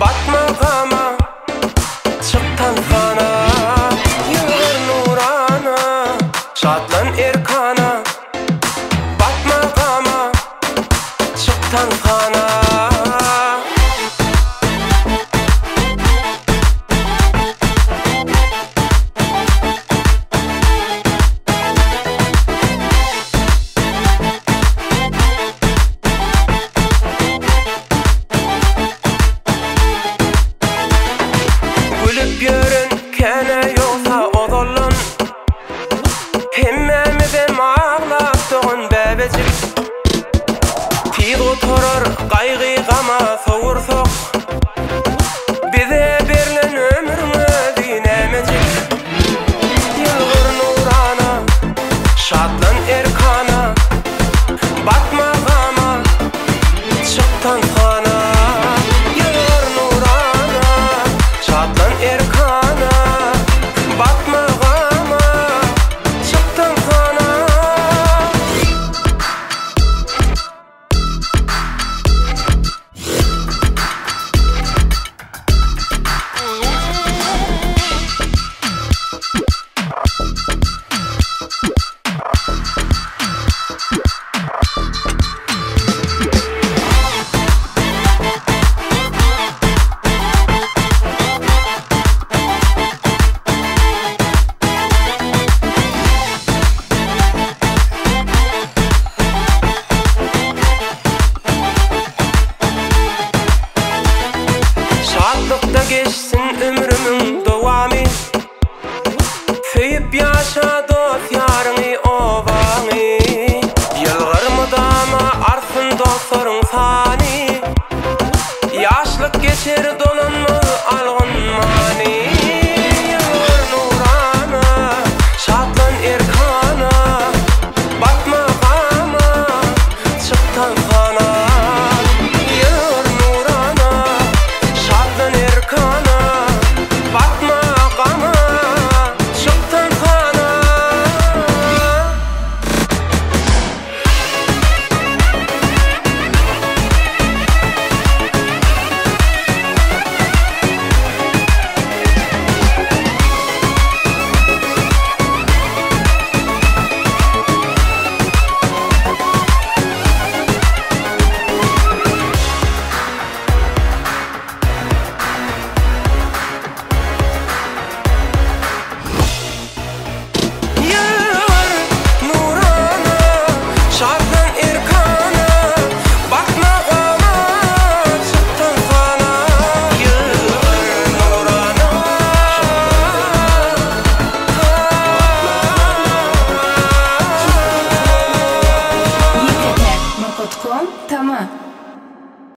Batmagama çıktan fana, yıllar nurana, şadlan erkana. Batmagama çıktan fana. Kene yoksa odollun, hemmemizem ağlap doğun bebecik. Tiz oturur qaygı gama soğursak, bize berilen ömrün özü nemecik. Yılgır nurana, şadlan erkana, batmagama çıktan fana. Yılgır nurana, şadlan erkana, geçsin ömrümün devamı, söyüp yaşa dost yarını ovanı. Yılgır mıdama arsın dostların sani, yaşlık geçer